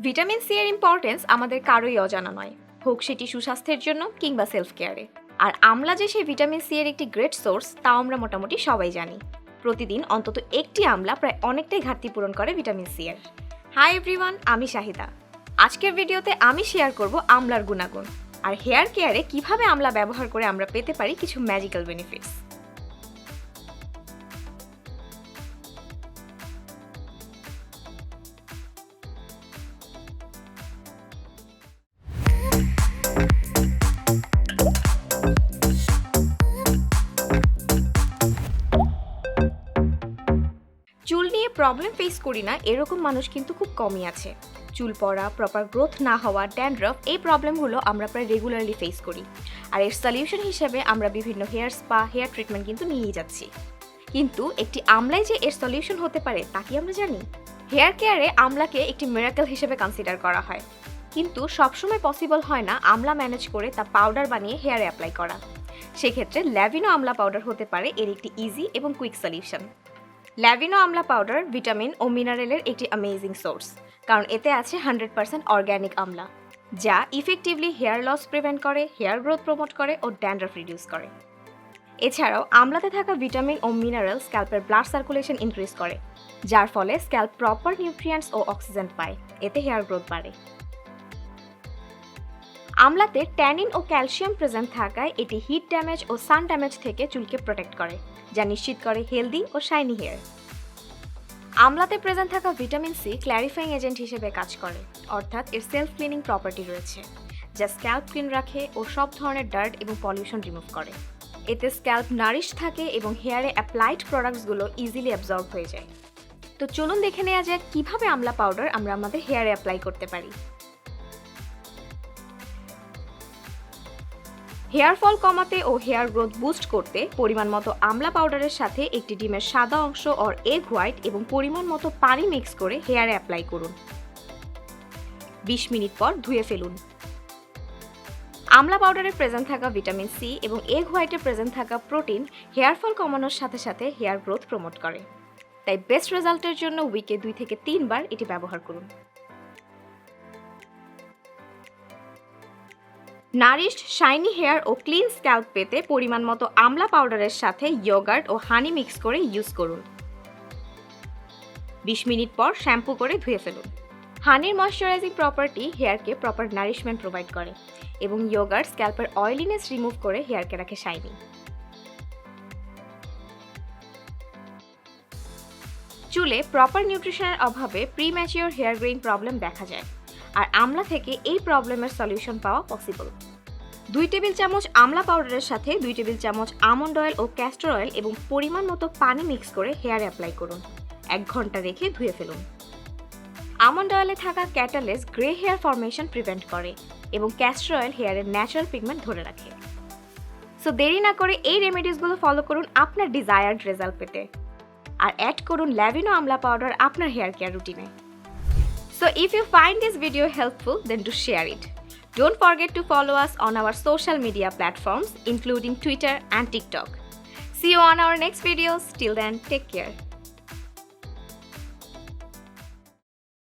Vitamin C এর importance আমাদের কারোই অজানা নয়, হোক সেটি সুস্বাস্থ্যের জন্য কিংবা সেলফ কেয়ারে। আর আমলা যে সেই ভিটামিন সি এর একটি গ্রেট সোর্স তাও আমরা মোটামুটি সবাই জানি। প্রতিদিন অন্তত একটি আমলা প্রায় অনেকটাই ঘাটতি পূরণ করে ভিটামিন সি এর। হাই এভরিওয়ান, আমি শাহিদা। আজকের ভিডিওতে আমি শেয়ার করব আমলার গুণাগুণ আর হেয়ার কেয়ারে কিভাবে আমলা ব্যবহার করে আমরা পেতে পারি কিছু ম্যাজিক্যাল বেনিফিটস। চুল নিয়ে প্রবলেম ফেস করি না এরকম মানুষ কিন্তু খুব কমই আছে। চুল পড়া, প্রপার গ্রোথ না হওয়া, ড্যান্ড্রফ, এই প্রবলেমগুলো আমরা প্রায় রেগুলারলি ফেস করি। আর এর সলিউশন হিসেবে আমরা বিভিন্ন হেয়ার স্পা, হেয়ার ট্রিটমেন্ট কিন্তু নিয়েই যাচ্ছি। কিন্তু একটি আমলাই যে এর সলিউশন হতে পারে তা কি আমরা জানি? হেয়ার কেয়ারে আমলাকে একটি মিরাকেল হিসেবে কনসিডার করা হয়, কিন্তু সবসময় পসিবল হয় না আমলা ম্যানেজ করে তা পাউডার বানিয়ে হেয়ারে অ্যাপ্লাই করা। সেক্ষেত্রে ল্যাভিনো আমলা পাউডার হতে পারে এর একটি ইজি এবং কুইক সলিউশন। ল্যাভিনো আমলা পাউডার ভিটামিন ও মিনারেলের একটি অ্যামেজিং সোর্স, কারণ এতে আছে 100% অর্গ্যানিক আমলা, যা ইফেক্টিভলি হেয়ার লস প্রিভেন্ট করে, হেয়ার গ্রোথ প্রমোট করে ও ড্যান্ড্রফ রিডিউস করে। এছাড়াও আমলাতে থাকা ভিটামিন ও মিনারেল স্ক্যাল্পের ব্লাড সার্কুলেশন ইনক্রিজ করে, যার ফলে স্ক্যাল্প প্রপার নিউট্রিয়েন্টস ও অক্সিজেন পায়, এতে হেয়ার গ্রোথ বাড়ে। আমলাতে ট্যানিন ও ক্যালসিয়াম প্রেজেন্ট থাকায় এটি হিট ড্যামেজ ও সান ড্যামেজ থেকে চুলকে প্রোটেক্ট করে, যা নিশ্চিত করে হেলদি ও শাইনি হেয়ার। আমলাতে প্রেজেন্ট থাকা ভিটামিন সি ক্ল্যারিফাইং এজেন্ট হিসেবে কাজ করে, অর্থাৎ এর সেলফ ক্লিনিং প্রপার্টি রয়েছে, যা স্ক্যাল্প ক্লিন রাখে ও সব ধরনের ডার্ট এবং পলিউশন রিমুভ করে। এতে স্ক্যাল্প নারিশ থাকে এবং হেয়ারে অ্যাপ্লাইড প্রোডাক্টসগুলো ইজিলি অ্যাবজর্ব হয়ে যায়। তো চলুন দেখে নেওয়া যাক কিভাবে আমলা পাউডার আমরা আমাদের হেয়ারে অ্যাপ্লাই করতে পারি। হেয়ার ফল কমাতে ও হেয়ার গ্রোথ বুস্ট করতে পরিমাণ মতো আমলা পাউডারের সাথে একটি ডিমের সাদা অংশ আর এগ হোয়াইট এবং পরিমাণ মতো পানি মিক্স করে হেয়ারে অ্যাপ্লাই করুন। 20 মিনিট পর ধুয়ে ফেলুন। আমলা পাউডারে প্রেজেন্ট থাকা ভিটামিন সি এবং এগ হোয়াইটে প্রেজেন্ট থাকা প্রোটিন হেয়ার ফল কমানোর সাথে সাথে হেয়ার গ্রোথ প্রমোট করে। তাই বেস্ট রেজাল্টের জন্য উইকে 2 থেকে 3 বার এটি ব্যবহার করুন। নারিশড, শাইনি হেয়ার ও ক্লিন স্ক্যাল্প পেতে পরিমাণ মতো আমলা পাউডারের সাথে ইয়োগার্ট ও হানি মিক্স করে ইউজ করুন। 20 মিনিট পর শ্যাম্পু করে ধুয়ে ফেলুন। হানির ময়শ্চারাইজিং প্রপার্টি হেয়ারকে প্রপার নারিশমেন্ট প্রোভাইড করে এবং ইয়োগার্ট স্ক্যাল্পের অয়েলিনেস রিমুভ করে হেয়ারকে রাখে শাইনি। চুলে প্রপার নিউট্রিশনের অভাবে প্রিম্যাচিওর হেয়ার গ্রেইন প্রবলেম দেখা যায়, আর আমলা থেকে এই প্রবলেমের সলিউশন পাওয়া পসিবল। 2 টেবিল চামচ আমলা পাউডারের সাথে 2 টেবিল চামচ আমন্ড অয়েল ও ক্যাস্টর অয়েল এবং পরিমাণ মতো পানি মিক্স করে হেয়ারে অ্যাপ্লাই করুন। 1 ঘন্টা রেখে ধুয়ে ফেলুন। আমন্ড অয়েলে থাকা ক্যাটালেস গ্রে হেয়ার ফরমেশন প্রিভেন্ট করে এবং ক্যাস্টর অয়েল হেয়ারের ন্যাচারাল পিগমেন্ট ধরে রাখে। সো দেরি না করে এই রেমেডিসগুলো ফলো করুন আপনার ডিজায়ার্ড রেজাল্ট পেতে, আর অ্যাড করুন ল্যাভিনো আমলা পাউডার আপনার হেয়ার কেয়ার রুটিনে। So if you find this video helpful, then do share it. Don't forget to follow us on our social media platforms, including Twitter and TikTok. See you on our next videos. Till then, take care.